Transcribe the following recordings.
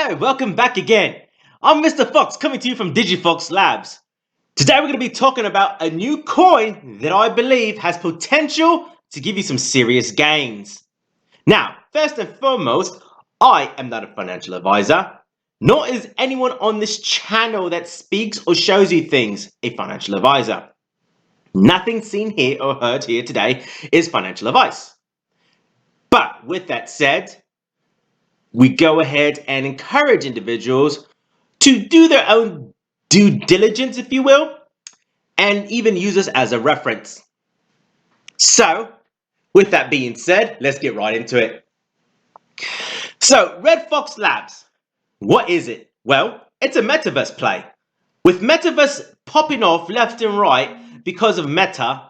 Hello, welcome back again. I'm Mr. Fox coming to you from DigiFox Labs. Today we're going to be talking about a new coin that I believe has potential to give you some serious gains. Now, first and foremost, I am not a financial advisor, nor is anyone on this channel that speaks or shows you things a financial advisor. Nothing seen here or heard here today is financial advice. But with that said, we go ahead and encourage individuals to do their own due diligence, if you will, and even use us as a reference. So, with that being said, let's get right into it. So, Red Fox Labs, what is it? Well, it's a metaverse play. With metaverse popping off left and right because of Meta,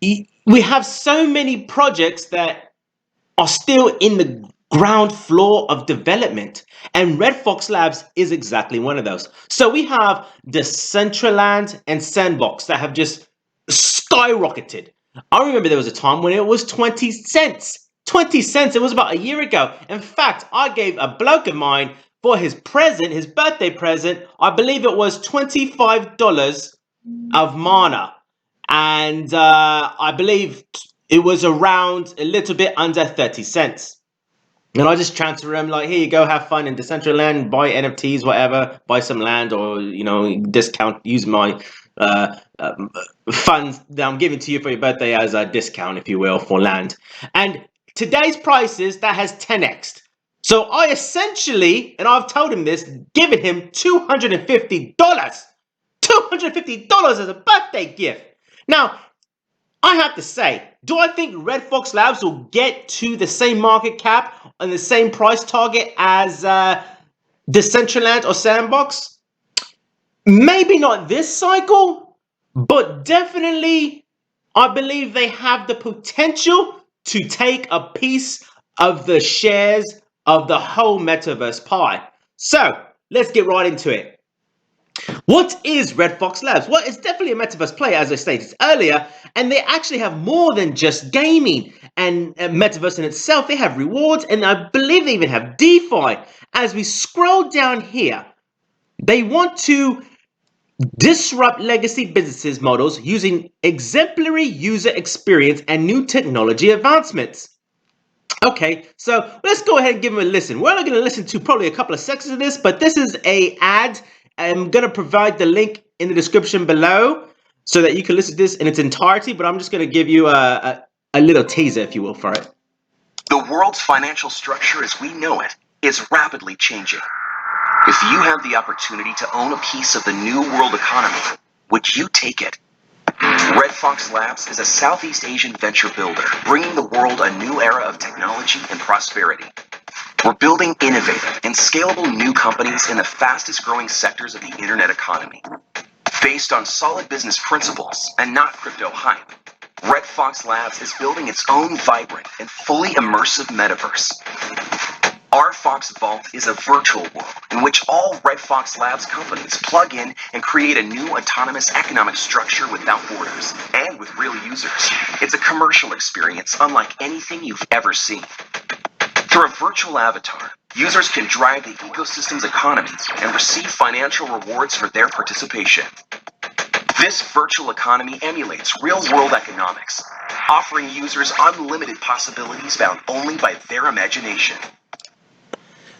we have so many projects that are still in the ground floor of development, and Red Fox Labs is exactly one of those. So we have Decentraland and Sandbox that have just skyrocketed. I remember there was a time when it was 20 cents. 20 cents, it was about a year ago. In fact, I gave a bloke of mine for his present, his birthday present, I believe it was $25 of mana. And I believe it was around a little bit under 30 cents. And I just transfer him like, here you go, have fun in Decentraland, buy NFTs, whatever, buy some land, or, discount, use my funds that I'm giving to you for your birthday as a discount, if you will, for land. And today's prices, that has 10x'd. So I essentially, and I've told him this, given him $250. $250 as a birthday gift. Now, I have to say, do I think Red Fox Labs will get to the same market cap and the same price target as Decentraland or Sandbox? Maybe not this cycle, but definitely I believe they have the potential to take a piece of the shares of the whole metaverse pie. So let's get right into it. What is Red Fox Labs? Well, it's definitely a metaverse play, as I stated earlier, and they actually have more than just gaming and metaverse in itself. They have rewards, and I believe they even have DeFi. As we scroll down here, they want to disrupt legacy businesses models using exemplary user experience and new technology advancements. Okay, so let's go ahead and give them a listen. We're only going to listen to probably a couple of seconds of this, but this is an ad. I'm going to provide the link in the description below so that you can listen to this in its entirety, but I'm just going to give you a little teaser, if you will, for it. The world's financial structure as we know it is rapidly changing. If you have the opportunity to own a piece of the new world economy, would you take it? Red Fox Labs is a Southeast Asian venture builder, bringing the world a new era of technology and prosperity. We're building innovative and scalable new companies in the fastest growing sectors of the internet economy. Based on solid business principles and not crypto hype, Red Fox Labs is building its own vibrant and fully immersive metaverse. Our Fox Vault is a virtual world in which all Red Fox Labs companies plug in and create a new autonomous economic structure without borders and with real users. It's a commercial experience unlike anything you've ever seen. Through a virtual avatar, users can drive the ecosystem's economy and receive financial rewards for their participation. This virtual economy emulates real-world economics, offering users unlimited possibilities found only by their imagination.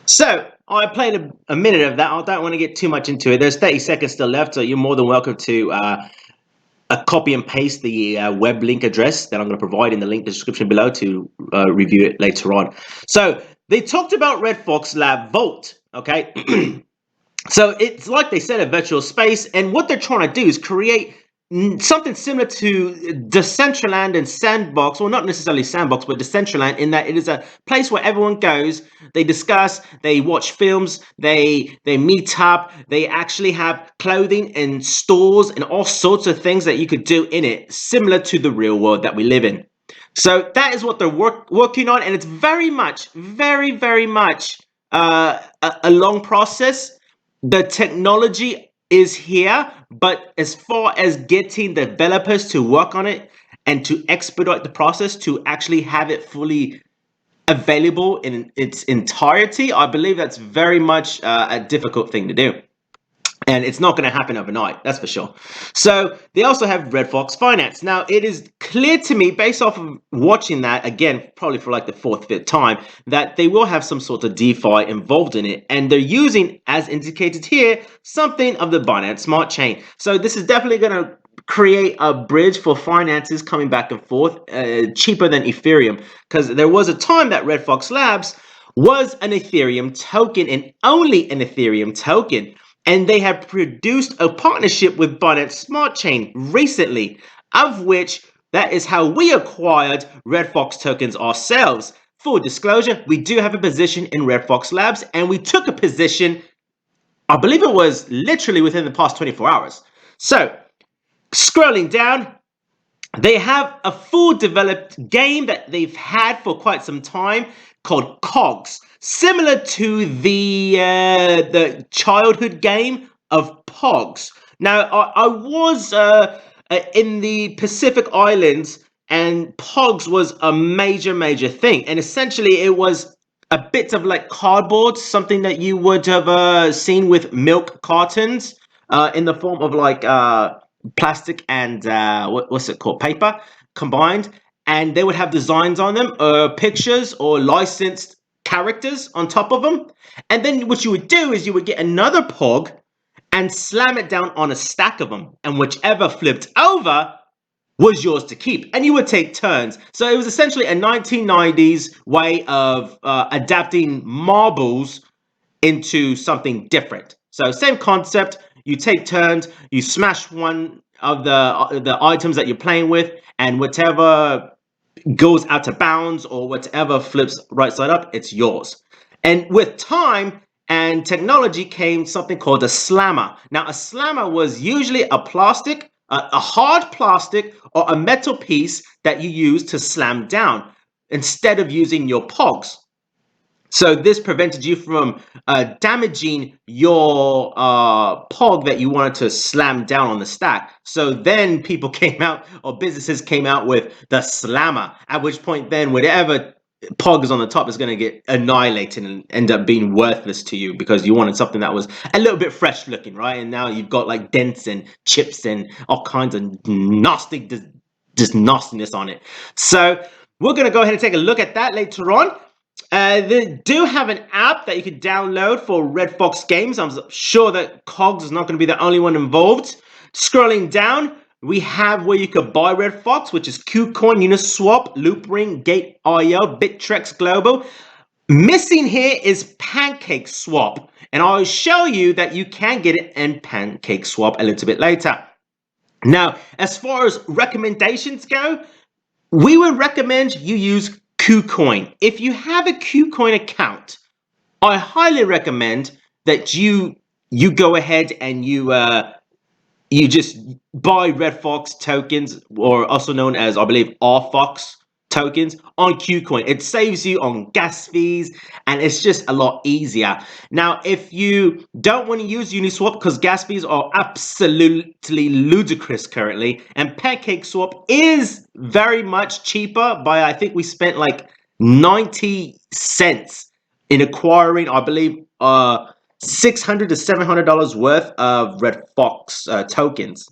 So, I played a minute of that. I don't want to get too much into it. There's 30 seconds still left, so you're more than welcome to copy and paste the web link address that I'm going to provide in the link description below to review it later on. So they talked about Red Fox Lab Vault, okay? So it's like they said, a virtual space, and what they're trying to do is create something similar to Decentraland and Sandbox, well, not necessarily Sandbox, but Decentraland, in that it is a place where everyone goes, they discuss, they watch films, they meet up, they actually have clothing and stores and all sorts of things that you could do in it, similar to the real world that we live in. So that is what they're working on, and it's very much a long process. The technology is here, but as far as getting developers to work on it and to expedite the process to actually have it fully available in its entirety, I believe that's very much a difficult thing to do. And it's not going to happen overnight, that's for sure. So they also have Red Fox Finance. Now, it is clear to me, based off of watching that, again, probably for like the 4th, 5th time, that they will have some sort of DeFi involved in it. And they're using, as indicated here, something of the Binance Smart Chain. So this is definitely going to create a bridge for finances coming back and forth, cheaper than Ethereum. Because there was a time that Red Fox Labs was an Ethereum token and only an Ethereum token. And they have produced a partnership with Binance Smart Chain recently, of which that is how we acquired Red Fox tokens ourselves. Full disclosure, we do have a position in Red Fox Labs, and we took a position, I believe it was literally within the past 24 hours. So, scrolling down, they have a full developed game that they've had for quite some time called COGS, similar to the childhood game of Pogs. Now, I was in the Pacific Islands, and Pogs was a major thing. And essentially, it was a bit of like cardboard, something that you would have seen with milk cartons in the form of like plastic and what's it called, paper combined, and they would have designs on them, pictures or licensed characters on top of them. And then what you would do is you would get another pog and slam it down on a stack of them, and whichever flipped over was yours to keep, and you would take turns. So it was essentially a 1990s way of adapting marbles into something different. So same concept, you take turns, you smash one of the items that you're playing with, and whatever goes out of bounds or whatever flips right side up, it's yours. And with time and technology came something called a slammer. Now, a slammer was usually a plastic, a hard plastic or a metal piece that you use to slam down instead of using your pogs. So this prevented you from damaging your pog that you wanted to slam down on the stack. So then people came out, or businesses came out with the slammer, at which point then whatever pog is on the top is going to get annihilated and end up being worthless to you because you wanted something that was a little bit fresh looking, right? And now you've got like dents and chips and all kinds of nasty, just nastiness on it. So we're going to go ahead and take a look at that later on. They do have an app that you can download for Red Fox games. I'm sure that COGS is not going to be the only one involved. Scrolling down, we have where you could buy Red Fox, which is KuCoin, Uniswap, Loopring, Gate.io, Bittrex Global. Missing here is PancakeSwap, and I'll show you that you can get it in PancakeSwap a little bit later. Now, as far as recommendations go, we would recommend you use KuCoin. If you have a KuCoin account, I highly recommend that you go ahead and you just buy Red Fox tokens, or also known as, I believe, RFox tokens on KuCoin. It saves you on gas fees, and it's just a lot easier. Now, if you don't want to use Uniswap because gas fees are absolutely ludicrous currently, and PancakeSwap is very much cheaper by, I think we spent like 90 cents in acquiring, I believe, $600 to $700 worth of Red Fox tokens.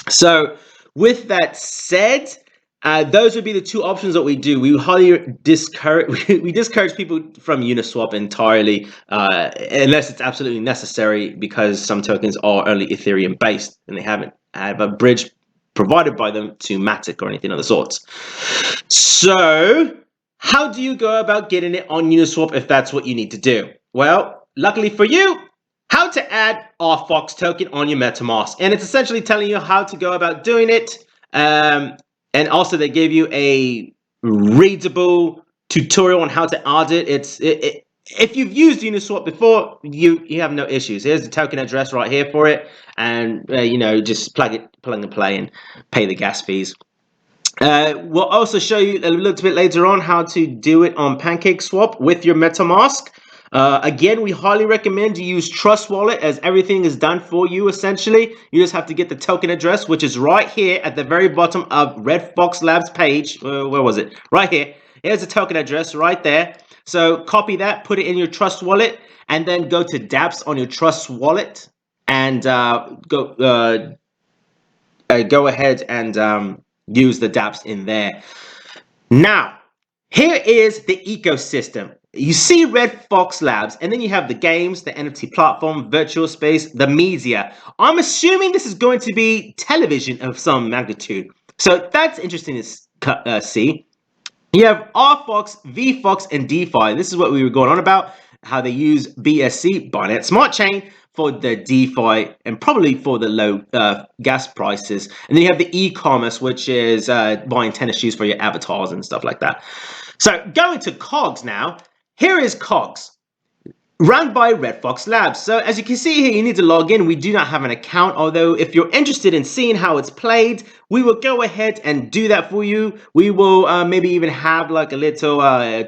So with that said, those would be the two options that we do. We highly discourage people from Uniswap entirely, unless it's absolutely necessary, because some tokens are only Ethereum based and they haven't have a bridge provided by them to MATIC or anything of the sorts. So how do you go about getting it on Uniswap if that's what you need to do? Well, luckily for you, how to add RFox token on your MetaMask, and it's essentially telling you how to go about doing it. And also they gave you a readable tutorial on how to add it. If you've used Uniswap before, you have no issues. Here's the token address right here for it, and just plug and play and pay the gas fees. We'll also show you a little bit later on how to do it on PancakeSwap with your MetaMask. Again, we highly recommend you use Trust Wallet, as everything is done for you essentially. You just have to get the token address, which is right here at the very bottom of Red Fox Labs page. Where was it? Right here. Here's a token address right there. So copy that, put it in your Trust wallet, and then go to dApps on your Trust wallet, and go ahead and use the dApps in there. Now, here is the ecosystem. You see Red Fox Labs, and then you have the games, the NFT platform, virtual space, the media. I'm assuming this is going to be television of some magnitude. So that's interesting to see. You have RFox, VFox, and DeFi. This is what we were going on about, how they use BSC, Binance Smart Chain, for the DeFi and probably for the low gas prices. And then you have the e-commerce, which is buying tennis shoes for your avatars and stuff like that. So going to COGS now, here is COGS, run by Red Fox Labs. So as you can see here, you need to log in. We do not have an account, although if you're interested in seeing how it's played, we will go ahead and do that for you. We will maybe even have like a little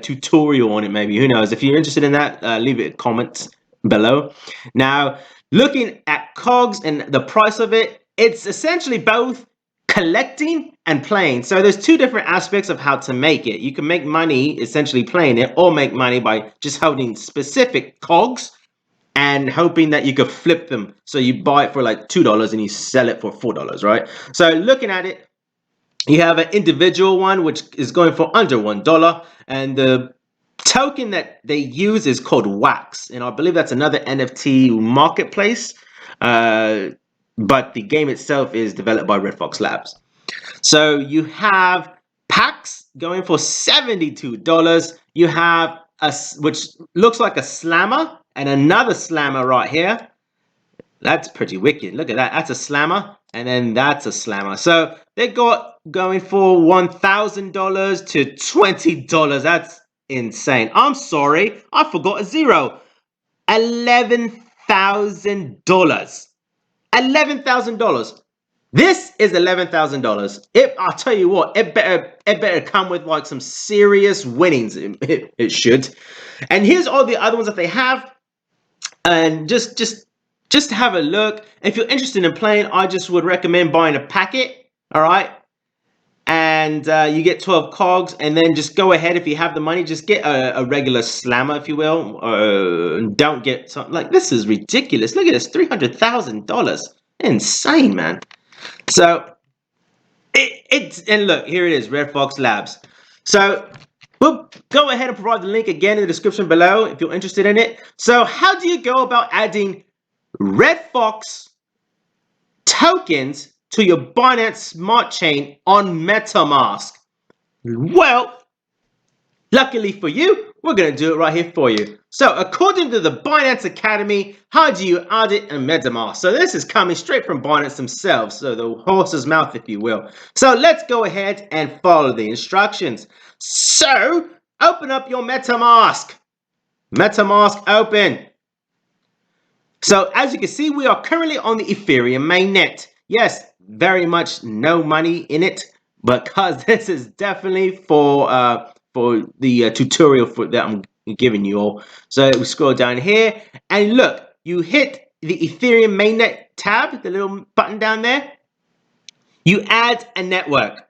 tutorial on it, maybe. Who knows? If you're interested in that, leave it in comments below. Now, looking at COGS and the price of it, it's essentially both collecting and playing. So there's two different aspects of how to make it. You can make money essentially playing it, or make money by just holding specific COGS and hoping that you could flip them. So you buy it for like $2 and you sell it for $4, right? So looking at it, you have an individual one which is going for under $1, and the token that they use is called Wax, and I believe that's another NFT marketplace. But the game itself is developed by Red Fox Labs. So you have packs going for $72. You have which looks like a slammer, and another slammer right here. That's pretty wicked. Look at that. That's a slammer, and then that's a slammer. So they got going for $1,000 to $20. That's insane. I'm sorry, I forgot a zero. $11,000. $11,000. This is $11,000. I'll tell you what, it better come with like some serious winnings. It should. And here's all the other ones that they have. And just have a look. If you're interested in playing, I just would recommend buying a packet. All right. And you get 12 cogs, and then just go ahead, if you have the money, just get a regular slammer, if you will. Don't get something like this. Is ridiculous. Look at this, $300,000. Insane, man. So and look, here it is, Red Fox Labs. So we'll go ahead and provide the link again in the description below if you're interested in it. So how do you go about adding Red Fox tokens to your Binance Smart Chain on MetaMask? Well, luckily for you, we're going to do it right here for you. So according to the Binance Academy, how do you add it in MetaMask? So this is coming straight from Binance themselves, so the horse's mouth, if you will. So let's go ahead and follow the instructions. So open up your MetaMask. MetaMask open. So as you can see, we are currently on the Ethereum mainnet. Yes, very much no money in it, because this is definitely for the tutorial that I'm giving you all. So we scroll down here, and look, you hit the Ethereum mainnet tab, the little button down there. You add a network.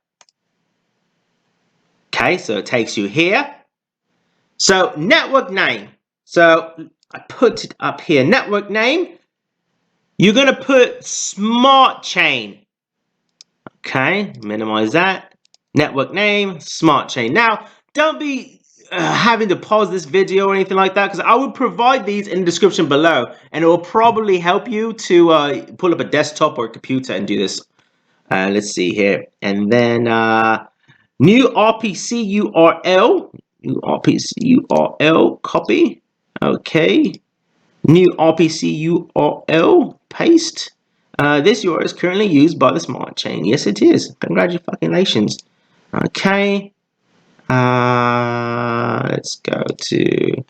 Okay, so it takes you here. So network name. So I put it up here. Network name. You're going to put Smart Chain. Okay, minimize that. Network name, Smart Chain. Now, don't be having to pause this video or anything like that, because I will provide these in the description below, and it will probably help you to pull up a desktop or a computer and do this. Let's see here. And then new RPC URL. New RPC URL, copy. Okay. New RPC URL, paste. This URL is currently used by the Smart Chain. Yes, it is. Congratulations. Okay. Let's go to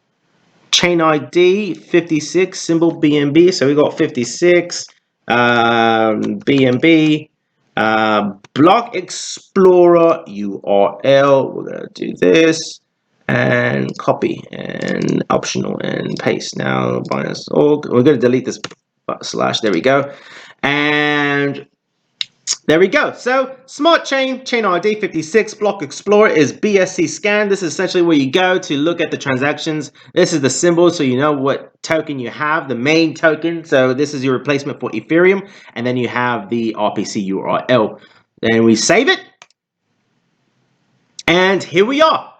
ChainID 56, symbol BNB. So we got 56, BNB, Block Explorer URL. We're going to do this. And copy and optional and paste. Now Binance org. We're going to delete this slash. There we go. And There we go. So Smart Chain, ChainID 56, Block Explorer is BSC scan. This is essentially where you go to look at the transactions. This is the symbol, so you know what token you have, the main token. So this is your replacement for Ethereum. And then you have the RPC URL. Then we save it. And here we are.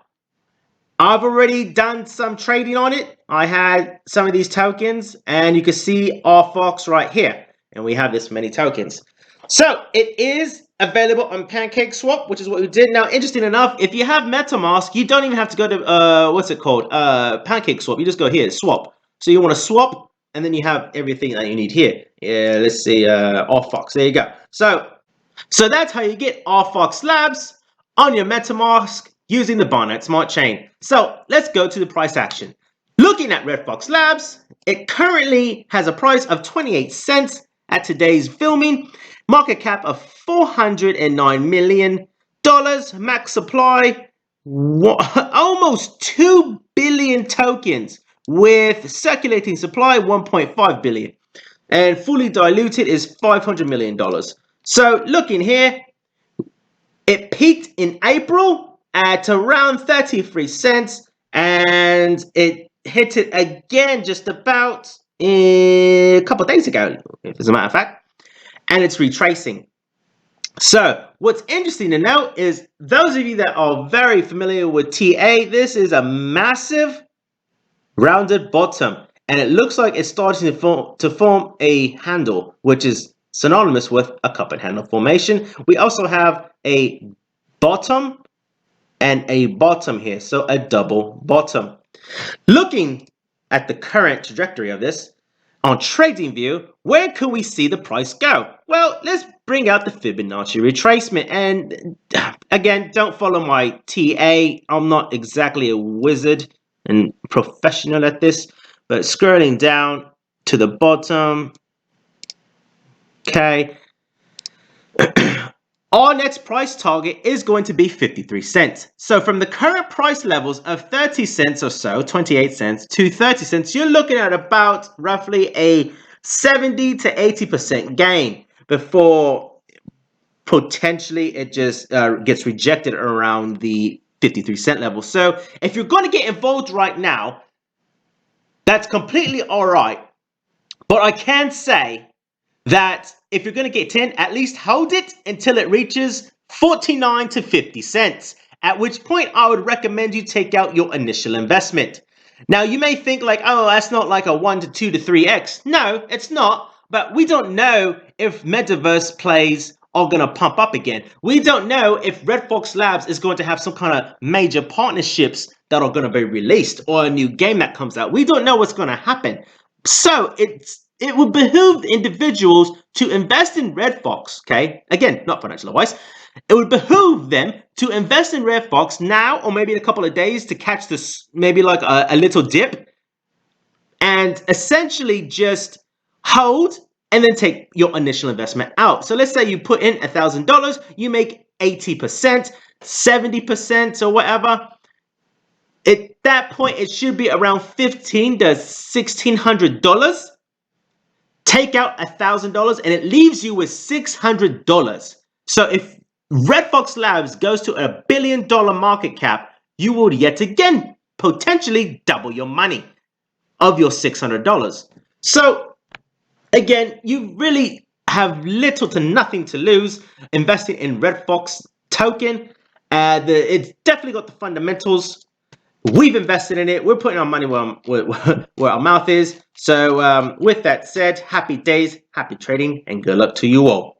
I've already done some trading on it. I had some of these tokens, and you can see our Fox right here. And we have this many tokens. So it is available on PancakeSwap, which is what we did. Now, interesting enough, if you have MetaMask, you don't even have to go to what's it called? PancakeSwap. You just go here, swap. So you want to swap, and then you have everything that you need here. Yeah, let's see, Fox. There you go. So that's how you get Fox Labs on your MetaMask using the BINANCE Smart Chain. So let's go to the price action. Looking at Red Fox Labs, it currently has a price of 28 cents at today's filming. Market cap of $409 million. Max supply, almost 2 billion tokens with circulating supply 1.5 billion. And fully diluted is $500 million. So looking here, it peaked in April at around 33 cents. And it hit it again just about a couple of days ago, as a matter of fact. And it's retracing. So what's interesting to note is those of you that are very familiar with TA, this is a massive rounded bottom. And it looks like it's starting to form a handle, which is synonymous with a cup and handle formation. We also have a bottom and a bottom here. So a double bottom. Looking at the current trajectory of this, on TradingView, where could we see the price go? Well, let's bring out the Fibonacci retracement. And again, don't follow my TA. I'm not exactly a wizard and professional at this, but scrolling down to the bottom. Okay. Our next price target is going to be 53 cents. So from the current price levels of 30 cents or so, 28 cents to 30 cents, you're looking at about roughly a 70 to 80% gain before potentially it just gets rejected around the 53 cent level. So if you're going to get involved right now, that's completely all right. But I can say that if you're going to get in, at least hold it until it reaches 49 to 50 cents, at which point I would recommend you take out your initial investment. Now, you may think like, oh, that's not like a 1 to 2 to 3x. No, it's not. But we don't know if Metaverse plays are going to pump up again. We don't know if Red Fox Labs is going to have some kind of major partnerships that are going to be released or a new game that comes out. We don't know what's going to happen. So it would behoove individuals to invest in Red Fox, okay? Again, not financial advice. It would behoove them to invest in Red Fox now or maybe in a couple of days to catch this, maybe like a little dip, and essentially just hold and then take your initial investment out. So let's say you put in $1,000, you make 80%, 70% or whatever. At that point, it should be around $1,500 to $1,600. Take out $1,000 and it leaves you with $600. So if Red Fox Labs goes to $1 billion market cap, you will yet again potentially double your money of your $600. So again, you really have little to nothing to lose investing in Red Fox token. It's definitely got the fundamentals. We've invested in it. We're putting our money where our mouth is. So with that said, happy days, happy trading, and good luck to you all.